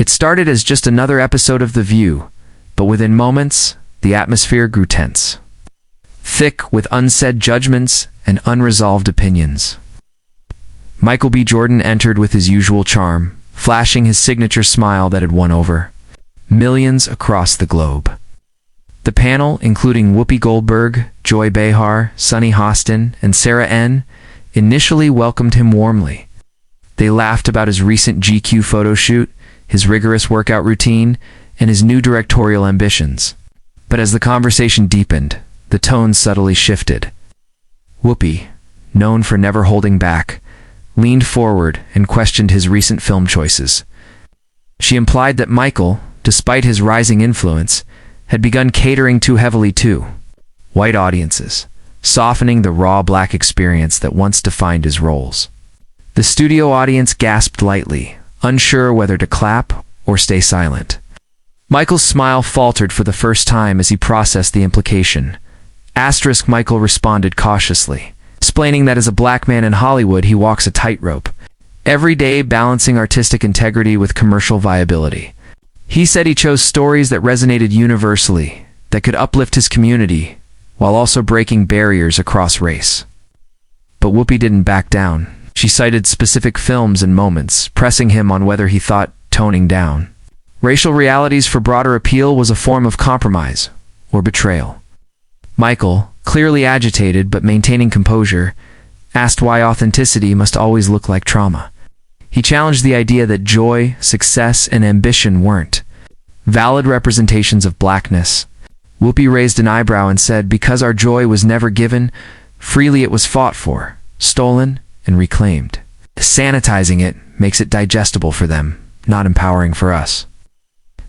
It started as just another episode of The View, but within moments, the atmosphere grew tense, thick with unsaid judgments and unresolved opinions. Michael B. Jordan entered with his usual charm, flashing his signature smile that had won over millions across the globe. The panel, including Whoopi Goldberg, Joy Behar, Sunny Hostin, and Sarah N., initially welcomed him warmly. They laughed about his recent GQ photo shoot, his rigorous workout routine, and his new directorial ambitions. But as the conversation deepened, the tone subtly shifted. Whoopi, known for never holding back, leaned forward and questioned his recent film choices. She implied that Michael, despite his rising influence, had begun catering too heavily to white audiences, softening the raw black experience that once defined his roles. The studio audience gasped lightly, unsure whether to clap or stay silent. Michael's smile faltered for the first time as he processed the implication. Michael responded cautiously, explaining that as a black man in Hollywood he walks a tightrope, every day balancing artistic integrity with commercial viability. He said he chose stories that resonated universally, that could uplift his community, while also breaking barriers across race. But Whoopi didn't back down. She cited specific films and moments, pressing him on whether he thought toning down racial realities for broader appeal was a form of compromise or betrayal. Michael, clearly agitated but maintaining composure, asked why authenticity must always look like trauma. He challenged the idea that joy, success, and ambition weren't valid representations of blackness. Whoopi raised an eyebrow and said, because our joy was never given, freely it was fought for, stolen, and reclaimed. Sanitizing it makes it digestible for them, not empowering for us.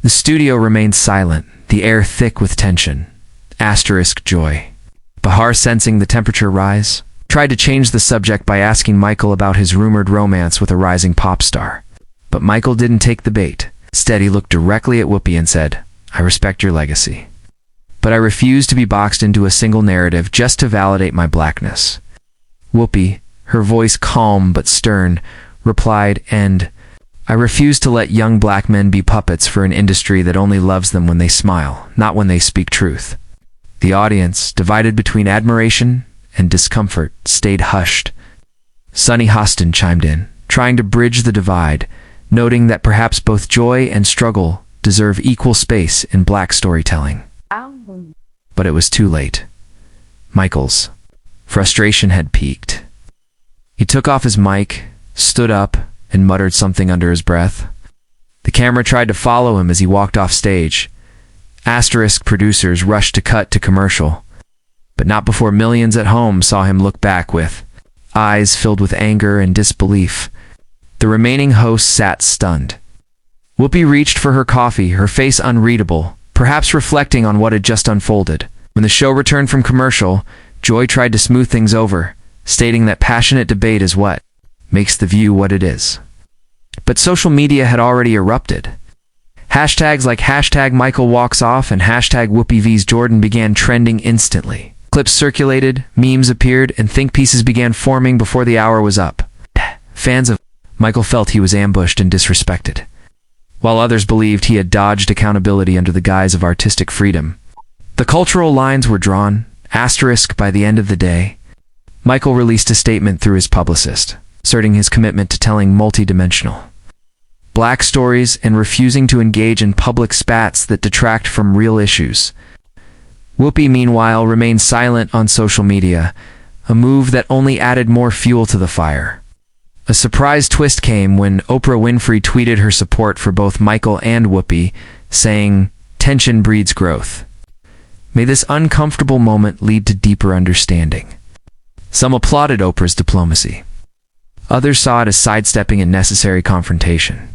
The studio remained silent, the air thick with tension. Joy. Bahar, sensing the temperature rise, tried to change the subject by asking Michael about his rumored romance with a rising pop star. But Michael didn't take the bait. Instead, he looked directly at Whoopi and said, I respect your legacy, but I refuse to be boxed into a single narrative just to validate my blackness. Whoopi, her voice calm but stern, replied, and I refuse to let young black men be puppets for an industry that only loves them when they smile, not when they speak truth. The audience, divided between admiration and discomfort, stayed hushed. Sunny Hostin chimed in, trying to bridge the divide, noting that perhaps both joy and struggle deserve equal space in black storytelling. But it was too late. Michael's frustration had peaked. He took off his mic, stood up, and muttered something under his breath. The camera tried to follow him as he walked off stage. Producers rushed to cut to commercial, but not before millions at home saw him look back with eyes filled with anger and disbelief. The remaining hosts sat stunned. Whoopi reached for her coffee, her face unreadable, perhaps reflecting on what had just unfolded. When the show returned from commercial, Joy tried to smooth things over, stating that passionate debate is what makes The View what it is. But social media had already erupted. Hashtags like #MichaelWalksOff and #WhoopiVsJordan began trending instantly. Clips circulated, memes appeared, and think pieces began forming before the hour was up. Fans of Michael felt he was ambushed and disrespected, while others believed he had dodged accountability under the guise of artistic freedom. The cultural lines were drawn. By the end of the day, Michael released a statement through his publicist, asserting his commitment to telling multi-dimensional black stories and refusing to engage in public spats that detract from real issues. Whoopi, meanwhile, remained silent on social media, a move that only added more fuel to the fire. A surprise twist came when Oprah Winfrey tweeted her support for both Michael and Whoopi, saying, "Tension breeds growth." May this uncomfortable moment lead to deeper understanding. Some applauded Oprah's diplomacy. Others saw it as sidestepping a necessary confrontation.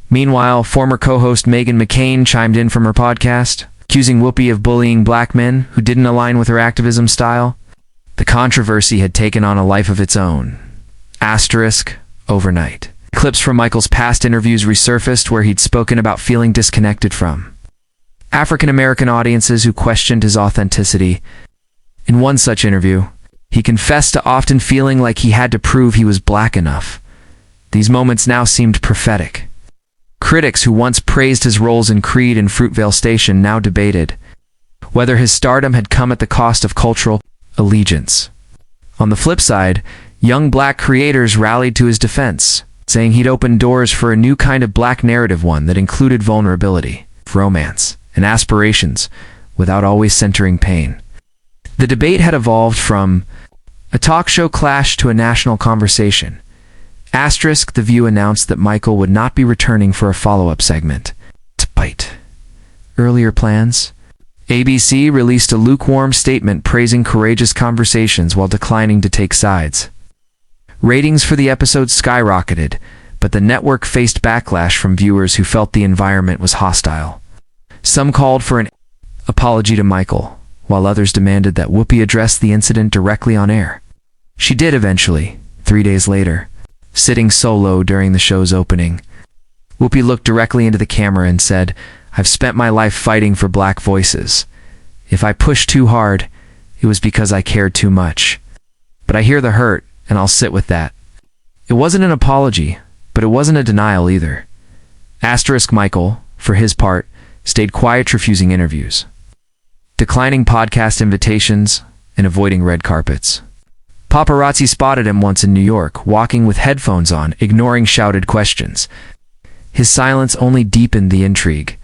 Meanwhile, former co-host Meghan McCain chimed in from her podcast, accusing Whoopi of bullying black men who didn't align with her activism style. The controversy had taken on a life of its own. Overnight. Clips from Michael's past interviews resurfaced where he'd spoken about feeling disconnected from African-American audiences who questioned his authenticity. In one such interview, he confessed to often feeling like he had to prove he was black enough. These moments now seemed prophetic. Critics who once praised his roles in Creed and Fruitvale Station now debated whether his stardom had come at the cost of cultural allegiance. On the flip side, young black creators rallied to his defense, saying he'd opened doors for a new kind of black narrative, one that included vulnerability, romance, and aspirations, without always centering pain. The debate had evolved from a talk show clash to a national conversation. The View announced that Michael would not be returning for a follow-up segment, despite earlier plans. ABC released a lukewarm statement praising courageous conversations while declining to take sides. Ratings for the episode skyrocketed, but the network faced backlash from viewers who felt the environment was hostile. Some called for an apology to Michael, while others demanded that Whoopi address the incident directly on air. She did eventually, 3 days later. Sitting solo during the show's opening, Whoopi looked directly into the camera and said, "I've spent my life fighting for black voices. If I pushed too hard, it was because I cared too much. But I hear the hurt, and I'll sit with that." It wasn't an apology, but it wasn't a denial either. Michael, for his part, stayed quiet, refusing interviews, declining podcast invitations, and avoiding red carpets. Paparazzi spotted him once in New York, walking with headphones on, ignoring shouted questions. His silence only deepened the intrigue.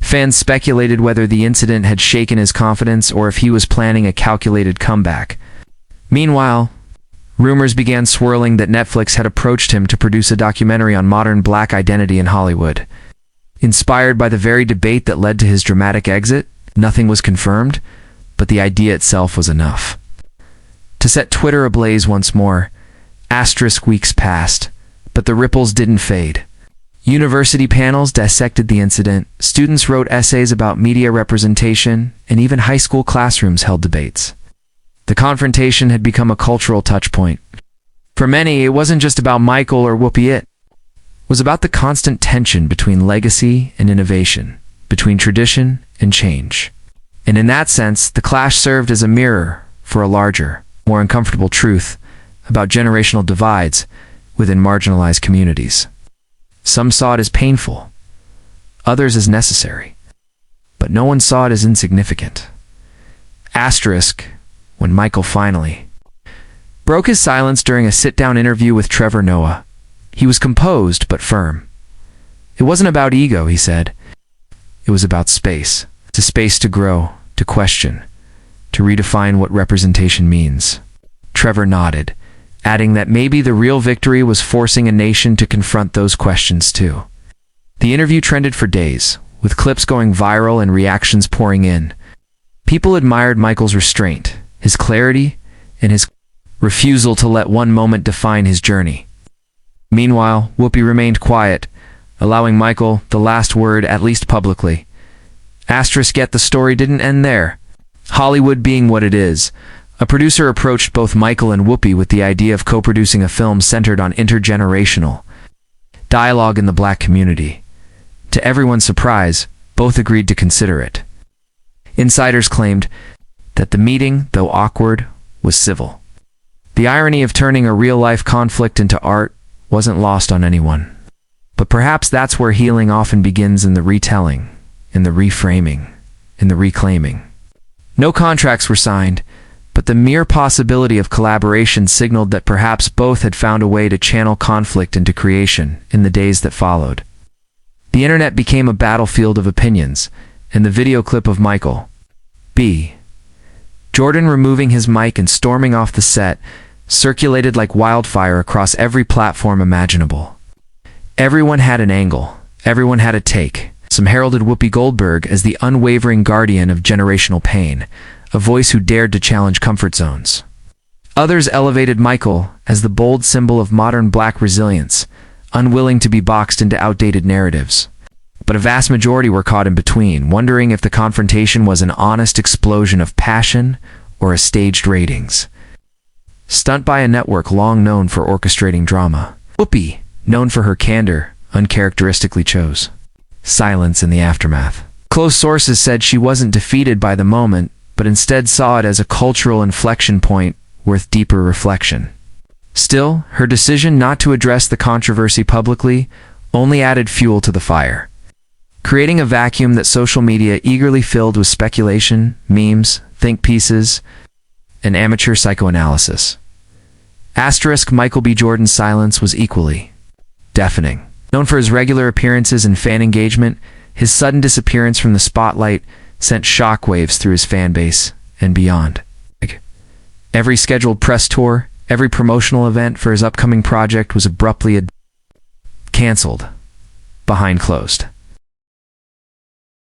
Fans speculated whether the incident had shaken his confidence or if he was planning a calculated comeback. Meanwhile, rumors began swirling that Netflix had approached him to produce a documentary on modern black identity in Hollywood. Inspired by the very debate that led to his dramatic exit, nothing was confirmed, but the idea itself was enough to set Twitter ablaze once more. Weeks passed, but the ripples didn't fade. University panels dissected the incident, students wrote essays about media representation, and even high school classrooms held debates. The confrontation had become a cultural touchpoint. For many, it wasn't just about Michael or Whoopi, it was about the constant tension between legacy and innovation, between tradition and change. And in that sense, the clash served as a mirror for a larger, more uncomfortable truth about generational divides within marginalized communities. Some saw it as painful, others as necessary, but no one saw it as insignificant. When Michael finally broke his silence during a sit-down interview with Trevor Noah, he was composed but firm. It wasn't about ego, he said. It was about space. It's a space to grow, to question, to redefine what representation means. Trevor nodded, adding that maybe the real victory was forcing a nation to confront those questions too. The interview trended for days, with clips going viral and reactions pouring in. People admired Michael's restraint, his clarity, and his refusal to let one moment define his journey. Meanwhile, Whoopi remained quiet, allowing Michael the last word, at least publicly. Yet the story didn't end there. Hollywood being what it is, a producer approached both Michael and Whoopi with the idea of co-producing a film centered on intergenerational dialogue in the black community. To everyone's surprise, both agreed to consider it. Insiders claimed that the meeting, though awkward, was civil. The irony of turning a real-life conflict into art wasn't lost on anyone. But perhaps that's where healing often begins, in the retelling, in the reframing, in the reclaiming. No contracts were signed, but the mere possibility of collaboration signaled that perhaps both had found a way to channel conflict into creation in the days that followed. The internet became a battlefield of opinions, and the video clip of MichaelBJordan removing his mic and storming off the set circulated like wildfire across every platform imaginable. Everyone had an angle, everyone had a take. Some heralded Whoopi Goldberg as the unwavering guardian of generational pain, a voice who dared to challenge comfort zones. Others elevated Michael as the bold symbol of modern black resilience, unwilling to be boxed into outdated narratives. But a vast majority were caught in between, wondering if the confrontation was an honest explosion of passion or a staged ratings stunt by a network long known for orchestrating drama. Whoopi, known for her candor, uncharacteristically chose silence in the aftermath. Close sources said she wasn't defeated by the moment, but instead saw it as a cultural inflection point worth deeper reflection. Still, her decision not to address the controversy publicly only added fuel to the fire, creating a vacuum that social media eagerly filled with speculation, memes, think pieces, and amateur psychoanalysis. Michael B. Jordan's silence was equally deafening. Known for his regular appearances and fan engagement, his sudden disappearance from the spotlight sent shockwaves through his fan base and beyond. Every scheduled press tour, every promotional event for his upcoming project was abruptly canceled behind closed